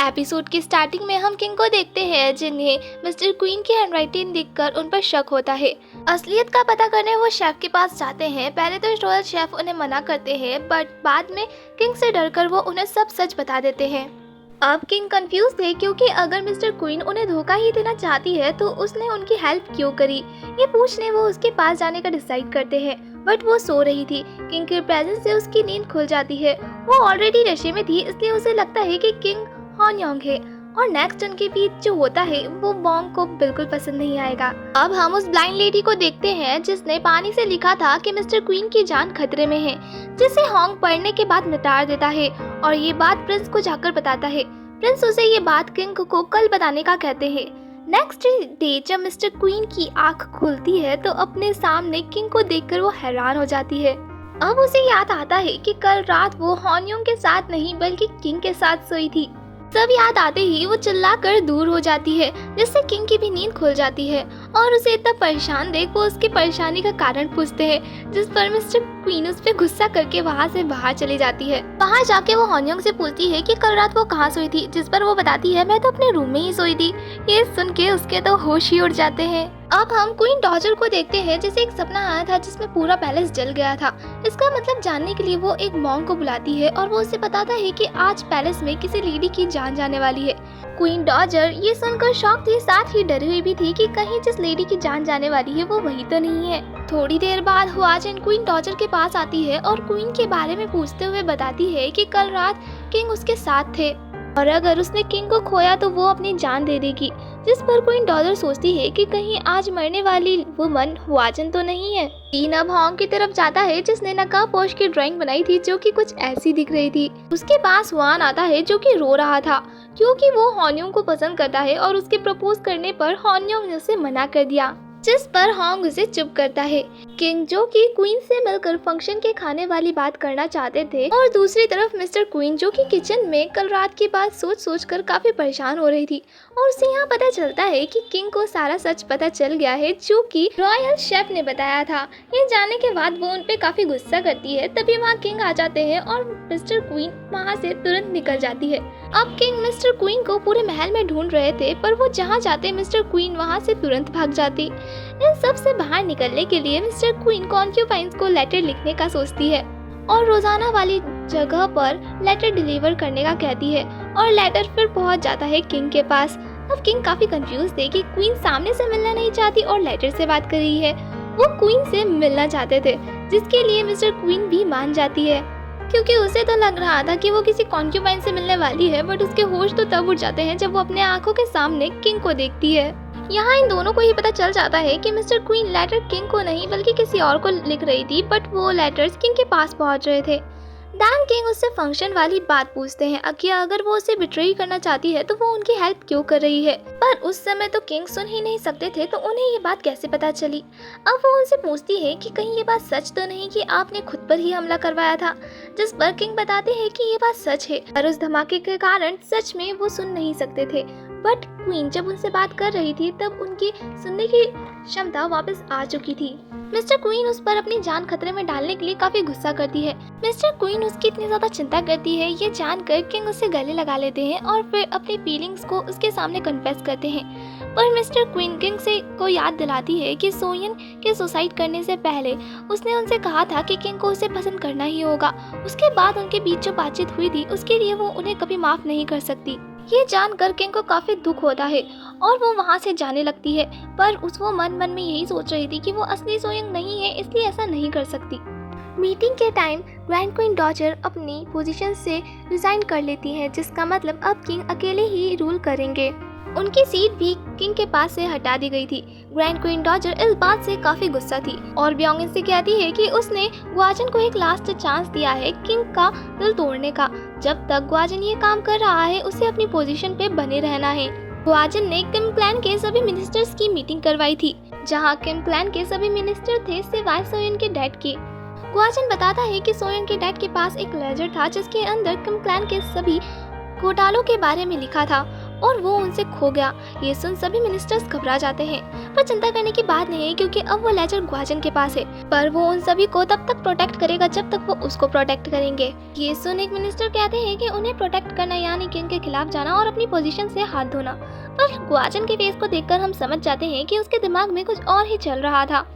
Episode की starting में हम किंग को देखते हैं जिन्हें मिस्टर क्वीन की हैंडराइटिंग देखकर उन पर शक होता है। असलियत का पता करने वो शेफ के पास जाते हैं। पहले तो रॉयल शेफ उन्हें मना करते हैं बट बाद में किंग से डरकर वो उन्हें सब सच बता देते हैं। अब किंग कंफ्यूज थे क्योंकि अगर मिस्टर क्वीन उन्हें धोखा ही देना चाहती है तो उसने उनकी हेल्प क्यों करी। ये पूछने वो उसके पास जाने का डिसाइड करते हैं बट वो सो रही थी। किंग के प्रेजेंस से उसकी नींद खुल जाती है। वो ऑलरेडी नशे में थी इसलिए उसे लगता है कि किंग हॉन योंग है और नेक्स्ट उनके बीच जो होता है वो बॉन्ग को बिल्कुल पसंद नहीं आएगा। अब हम उस ब्लाइंड लेडी को देखते हैं जिसने पानी से लिखा था कि मिस्टर क्वीन की जान खतरे में है, जिसे हॉन्ग पढ़ने के बाद नितार देता है और ये बात प्रिंस को जाकर बताता है। प्रिंस उसे ये बात किंग को कल बताने का कहते हैं। नेक्स्ट डे जब मिस्टर क्वीन की आंख खुलती है तो अपने सामने किंग को देखकर वो हैरान हो जाती है। अब उसे याद आता है कि कल रात वो हॉन योंग के साथ नहीं बल्कि किंग के साथ सोई थी। सब याद आते ही वो चिल्लाकर दूर हो जाती है जिससे किंग की भी नींद खुल जाती है और उसे इतना परेशान देख वो उसकी परेशानी का कारण पूछते हैं, जिस पर मिस्टर क्वीन उस पर गुस्सा करके वहाँ से बाहर चली जाती है। वहाँ जाके वो हॉन योंग से पूछती है कि कल रात वो कहाँ सोई थी, जिस पर वो बताती है मैं तो अपने रूम में ही सोई थी। ये सुन के उसके तो होश ही उड़ जाते हैं। अब हम क्वीन डॉजर को देखते हैं जिसे एक सपना आया था जिसमें पूरा पैलेस जल गया था। इसका मतलब जानने के लिए वो एक मॉन्क को बुलाती है और वो उसे बताता है कि आज पैलेस में किसी लेडी की जान जाने वाली है। क्वीन डॉजर ये सुनकर शॉक थी, साथ ही डरी हुई भी थी कि कहीं जिस लेडी की जान जाने वाली है वो वही तो नहीं है। थोड़ी देर बाद हुआजिन क्वीन डॉजर के पास आती है और क्वीन के बारे में पूछते हुए बताती है कि कल रात किंग उसके साथ थे और अगर उसने किंग को खोया तो वो अपनी जान दे देगी। जिस पर क्वीन डॉजर सोचती है कि कहीं आज मरने वाली वुमन हुआजिन तो नहीं है। टीन अब हॉन्ग की तरफ जाता है जिसने नकाबपोश की ड्राइंग बनाई थी जो कि कुछ ऐसी दिख रही थी। उसके पास हुआन आता है जो कि रो रहा था क्योंकि वो हॉन योंग को पसंद करता है और उसके प्रपोज करने पर हॉन योंग ने उसे मना कर दिया, जिस पर हॉन्ग उसे चुप करता है। किंग जो कि क्वीन से मिलकर फंक्शन के खाने वाली बात करना चाहते थे और दूसरी तरफ मिस्टर क्वीन जो कि किचन में कल रात की बात सोच कर काफी परेशान हो रही थी और उसे यहाँ पता चलता है कि किंग को सारा सच पता चल गया है जो कि रॉयल शेफ ने बताया था। ये जानने के बाद वो उन पे काफी गुस्सा करती है। तभी वहाँ किंग आ जाते हैं और मिस्टर क्वीन वहाँ से तुरंत निकल जाती है। अब किंग मिस्टर क्वीन को पूरे महल में ढूंढ रहे थे पर वो जहाँ जाते मिस्टर क्वीन वहाँ से तुरंत भाग जाती। इन सब से बाहर निकलने के लिए मिस्टर क्वीन कॉन्क्यूपाइंस को लेटर लिखने का सोचती है और रोजाना वाली जगह पर लेटर डिलीवर करने का कहती है और लेटर फिर पहुंच जाता है किंग के पास। अब किंग काफी कंफ्यूज थे कि क्वीन सामने से मिलना नहीं चाहती और लेटर से बात कर रही है। वो क्वीन से मिलना चाहते थे जिसके लिए मिस्टर क्वीन भी मान जाती है क्योंकि उसे तो लग रहा था कि वो किसी कॉन्क्यूपाइन से मिलने वाली है बट उसके होश तो तब उठ जाते हैं जब वो अपने आंखों के सामने किंग को देखती है। यहाँ इन दोनों को ही पता चल जाता है कि मिस्टर क्वीन लेटर किंग को नहीं बल्कि किसी और को लिख रही थी बट वो लेटर्स किंग के पास पहुँच रहे थे। दैन किंग उससे फंक्शन वाली बात पूछते हैं कि अगर वो उसे बिट्रे करना चाहती है तो वो उनकी हेल्प क्यों कर रही है, पर उस समय तो किंग सुन ही नहीं सकते थे तो उन्हें ये बात कैसे पता चली। अब वो उनसे पूछती है कि कहीं ये बात सच तो नहीं कि आपने खुद पर ही हमला करवाया था, जिस पर किंग बताते हैं कि ये बात सच है पर उस धमाके के कारण सच में वो सुन नहीं सकते थे। बट क्वीन जब उनसे बात कर रही थी तब उनकी सुनने की क्षमता वापस आ चुकी थी। मिस्टर क्वीन उस पर अपनी जान खतरे में डालने के लिए काफी गुस्सा करती है। मिस्टर क्वीन उसकी इतनी ज्यादा चिंता करती है ये जानकर किंग उससे गले लगा लेते हैं और फिर अपनी फीलिंग्स को उसके सामने कन्फेस करते हैं। पर मिस्टर क्वीन किंग से को याद दिलाती है कि सोयन के सुसाइड करने से पहले उसने उनसे कहा था कि किंग को उसे पसंद करना ही होगा। उसके बाद उनके बीच जो बातचीत हुई थी उसके लिए वो उन्हें कभी माफ नहीं कर सकती। ये जानकर किंग को काफी दुख होता है और वो वहाँ से जाने लगती है पर वो मन में यही सोच रही थी कि वो असली सोयंग नहीं है इसलिए ऐसा नहीं कर सकती। मीटिंग के टाइम ग्रैंड क्वीन डॉजर अपनी पोजीशन से रिजाइन कर लेती है जिसका मतलब अब किंग अकेले ही रूल करेंगे। उनकी सीट भी किंग के पास से हटा दी गई थी। ग्रैंड क्वीन डॉजर इस बात से काफी गुस्सा थी और ब्योंगिन से कहती है कि उसने ग्वाजिन को एक लास्ट चांस दिया है किंग का दिल तोड़ने का। जब तक ग्वाजिन ये काम कर रहा है उसे अपनी पोजीशन पे बने रहना है। ग्वाजिन ने किम क्लैन के सभी मिनिस्टर्स की मीटिंग करवाई थी जहाँ किम क्लैन के सभी मिनिस्टर थे सिवाय सोयन के डैड के। ग्वाजिन बताता है कि सोयन के डैड के पास एक लेजर था जिसके अंदर किम क्लैन के सभी घोटालों के बारे में लिखा था और वो उनसे खो गया। ये सुन सभी मिनिस्टर्स घबरा जाते हैं, पर चिंता करने की बात नहीं है क्योंकि अब वो लेजर ग्वाजन के पास है, पर वो उन सभी को तब तक प्रोटेक्ट करेगा जब तक वो उसको प्रोटेक्ट करेंगे। ये सुन एक मिनिस्टर कहते हैं कि उन्हें प्रोटेक्ट करना यानी किंग के खिलाफ जाना और अपनी पोजीशन से हाथ धोना, पर ग्वाजन के फेस को देखकर हम समझ जाते हैं कि उसके दिमाग में कुछ और ही चल रहा था।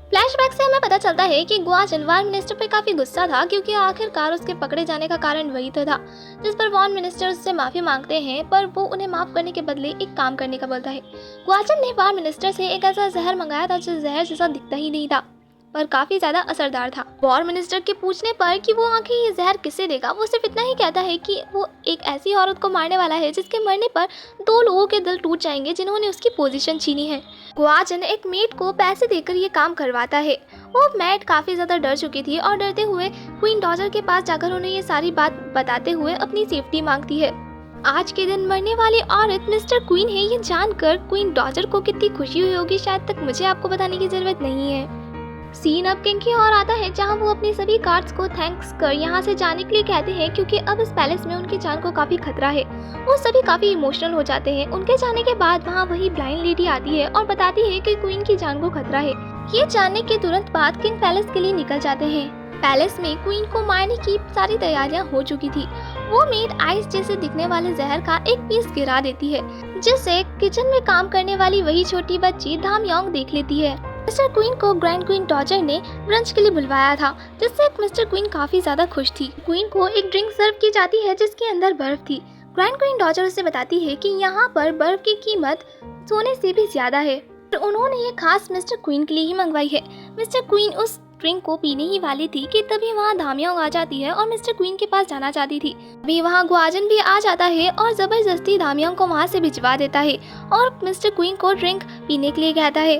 फ्लैशबैक से हमें पता चलता है कि ग्वाजन वार मिनिस्टर पे काफी गुस्सा था क्योंकि आखिरकार उसके पकड़े जाने का कारण वही तो था, जिस पर वॉन मिनिस्टर उससे माफी मांगते हैं, पर वो उन्हें माफ करने के बदले एक काम करने का बोलता है। ग्वाजन ने वार मिनिस्टर से एक ऐसा जहर मंगाया था जो जहर जैसा दिखता ही नहीं था, पर काफी ज्यादा असरदार था। वॉर मिनिस्टर के पूछने पर कि वो आखिर ये जहर किसे देगा, वो सिर्फ इतना ही कहता है कि वो एक ऐसी औरत को मारने वाला है जिसके मरने पर 2 लोगों के दिल टूट जाएंगे जिन्होंने उसकी पोजीशन छीनी है। ग्वाजन एक मेड को पैसे देकर ये काम करवाता है। वो मेड काफी ज्यादा डर चुकी थी और डरते हुए क्वीन डॉजर के पास जाकर उन्हें ये सारी बात बताते हुए अपनी सेफ्टी मांगती है। आज के दिन मरने वाली औरत मिस्टर क्वीन है, ये जानकर क्वीन डॉजर को कितनी खुशी हुई होगी शायद तक मुझे आपको बताने की जरूरत नहीं है। सीन अब किंग की ओर आता है जहां वो अपने सभी गार्ड्स को थैंक्स कर यहाँ से जाने के लिए कहते हैं क्योंकि अब इस पैलेस में उनकी जान को काफी खतरा है। वो सभी काफी इमोशनल हो जाते हैं। उनके जाने के बाद वहाँ वही ब्लाइंड लेडी आती है और बताती है कि क्वीन की जान को खतरा है। ये जानने के तुरंत बाद किंग पैलेस के लिए निकल जाते हैं। पैलेस में क्वीन को मारने की सारी तैयारियां हो चुकी थी। वो मेड आइस जैसे दिखने वाले जहर का एक पीस गिरा देती है, जिसे किचन में काम करने वाली वही छोटी बच्ची धामयोंग देख लेती है। मिस्टर क्वीन को ग्रैंड क्वीन डॉजर ने ब्रंच के लिए बुलवाया था, जिससे मिस्टर क्वीन काफी ज्यादा खुश थी। क्वीन को एक ड्रिंक सर्व की जाती है जिसके अंदर बर्फ थी। ग्रैंड क्वीन डॉजर उसे बताती है कि यहाँ पर बर्फ की कीमत सोने से भी ज्यादा है, तो उन्होंने ये खास मिस्टर क्वीन के लिए ही मंगवाई है। मिस्टर क्वीन उस ड्रिंक को पीने ही वाली थी कि तभी वहाँ धामयोंग आ जाती है और मिस्टर क्वीन के पास जाना चाहती थी। अभी वहाँ ग्वाजन भी आ जाता है और जबरदस्ती धामयोंग को वहाँ से भिजवा देता है और मिस्टर क्वीन को ड्रिंक पीने के लिए कहता है,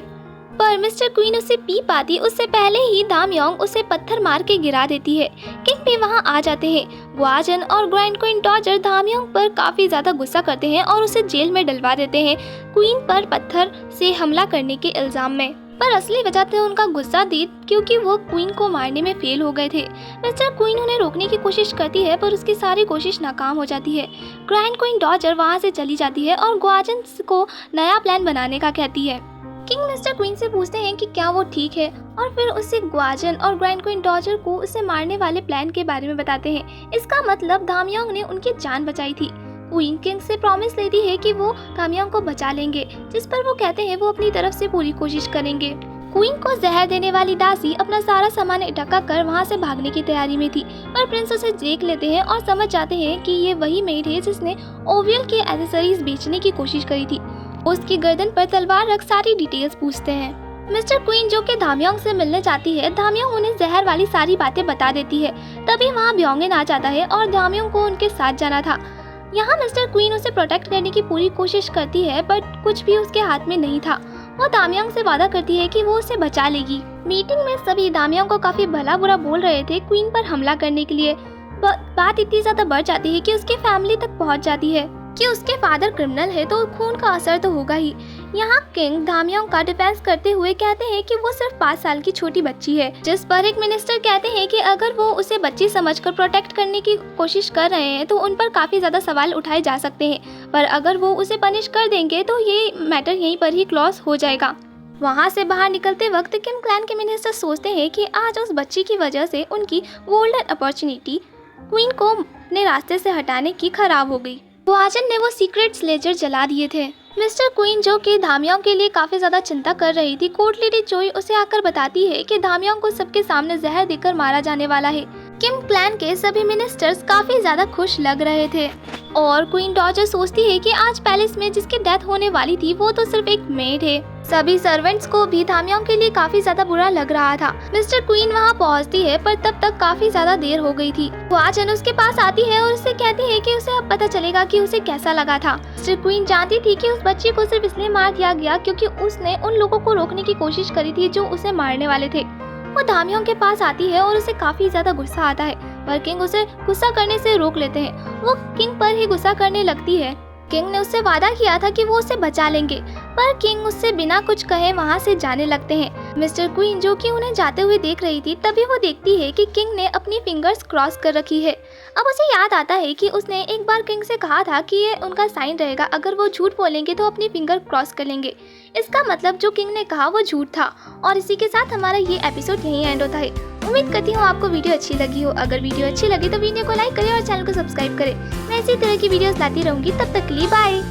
पर मिस्टर क्वीन उसे पी पाती उससे पहले ही धामयोंग उसे पत्थर मार के गिरा देती है। किंग भी वहाँ आ जाते हैं। ग्वाजन और ग्रैंड क्वीन डॉजर धामयोंग पर काफी ज्यादा गुस्सा करते हैं और उसे जेल में डलवा देते हैं क्वीन पर पत्थर से हमला करने के इल्जाम में। पर असली वजह थी उनका गुस्सा थी क्योंकि वो क्वीन को मारने में फेल हो गए थे। मिस्टर क्वीन उन्हें रोकने की कोशिश करती है पर उसकी सारी कोशिश नाकाम हो जाती है। ग्रैंड क्वीन डॉजर वहाँ से चली जाती है और ग्वाजन को नया प्लान बनाने का कहती है। किंग मिस्टर क्वीन से पूछते हैं कि क्या वो ठीक है और फिर उसे ग्वाजन और ग्रैंड क्वीन डॉजर को उसे मारने वाले प्लान के बारे में बताते हैं। इसका मतलब धामयोंग ने उनकी जान बचाई थी। क्वीन किंग से प्रॉमिस लेती है कि वो धामयोंग को बचा लेंगे, जिस पर वो कहते हैं वो अपनी तरफ से पूरी कोशिश करेंगे। क्वीन को जहर देने वाली दासी अपना सारा सामान इकट्ठा कर वहाँ से भागने की तैयारी में थी, पर प्रिंस उसे देख लेते हैं और समझ जाते हैं कि ये वही मेड है जिसने ओवियल के एसेसरीज बेचने की कोशिश करी थी। उसकी गर्दन पर तलवार रख सारी डिटेल्स पूछते हैं। मिस्टर क्वीन जो कि धामयोंग से मिलने जाती है, धामयोंग उन्हें जहर वाली सारी बातें बता देती है। तभी वहाँ ब्योंगन आ जाता है और धामयोंग को उनके साथ जाना था। यहाँ मिस्टर क्वीन उसे प्रोटेक्ट करने की पूरी कोशिश करती है, बट कुछ भी उसके हाथ में नहीं था। वो धामयोंग से वादा करती है कि वो उसे बचा लेगी। मीटिंग में सभी धामयोंग को काफी भला बुरा बोल रहे थे क्वीन पर हमला करने के लिए। बात इतनी ज्यादा बढ़ जाती है कि उसकी फैमिली तक पहुँच जाती है कि उसके फादर क्रिमिनल है तो खून का असर तो होगा ही। यहाँ किंग धामयोंग का डिफेंस करते हुए कहते हैं कि वो सिर्फ 5 साल की छोटी बच्ची है, जिस पर एक मिनिस्टर कहते हैं कि अगर वो उसे बच्ची समझकर प्रोटेक्ट करने की कोशिश कर रहे हैं तो उन पर काफी ज्यादा सवाल उठाए जा सकते हैं, पर अगर वो उसे पनिश कर देंगे तो ये मैटर यहीं पर ही क्लोज हो जाएगा। वहाँ से बाहर निकलते वक्त किम क्लैन के मिनिस्टर सोचते हैं कि आज उस बच्ची की वजह से उनकी गोल्डन अपॉर्चुनिटी क्वीन को अपने रास्ते से हटाने की खराब हो गई। ग्वाजन ने वो सीक्रेट्स लेजर जला दिए थे। मिस्टर क्वीन जो कि धामयोंग के लिए काफी ज्यादा चिंता कर रही थी, कोर्ट लेडी चोई उसे आकर बताती है कि धामयोंग को सबके सामने जहर देकर मारा जाने वाला है। किम क्लैन के सभी मिनिस्टर्स काफी ज्यादा खुश लग रहे थे और क्वीन डॉजर सोचती है कि आज पैलेस में जिसकी डेथ होने वाली थी वो तो सिर्फ एक मेड है। सभी सर्वेंट्स को भी धामयोंग के लिए काफी ज्यादा बुरा लग रहा था। मिस्टर क्वीन वहाँ पहुँचती है पर तब तक काफी ज्यादा देर हो गई थी। ग्वाजन उसके पास आती है और उससे कहती है कि उसे अब पता चलेगा कि उसे कैसा लगा था। मिस्टर क्वीन जानती थी कि उस बच्ची को सिर्फ इसलिए मार दिया गया क्योंकि उसने उन लोगों को रोकने की कोशिश करी थी जो उसे मारने वाले थे। वो धामयोंग के पास आती है और उसे काफी ज्यादा गुस्सा आता है, पर किंग उसे गुस्सा करने से रोक लेते हैं। वो किंग पर ही गुस्सा करने लगती है। किंग ने उससे वादा किया था कि वो उसे बचा लेंगे, पर किंग उससे बिना कुछ कहे वहाँ से जाने लगते हैं। मिस्टर क्वीन जो कि उन्हें जाते हुए देख रही थी, तभी वो देखती है कि किंग ने अपनी फिंगर्स क्रॉस कर रखी है। अब उसे याद आता है कि उसने एक बार किंग से कहा था कि ये उनका साइन रहेगा, अगर वो झूठ बोलेंगे तो अपनी फिंगर क्रॉस कर लेंगे। इसका मतलब जो किंग ने कहा वो झूठ था। और इसी के साथ हमारा ये एपिसोड यहीं एंड होता है। उम्मीद करती हूँ आपको वीडियो अच्छी लगी हो। अगर वीडियो अच्छी लगी तो वीडियो को लाइक करें और चैनल को सब्सक्राइब करें। मैं इसी तरह की वीडियोस लाती रहूंगी। तब तक के लिए बाय।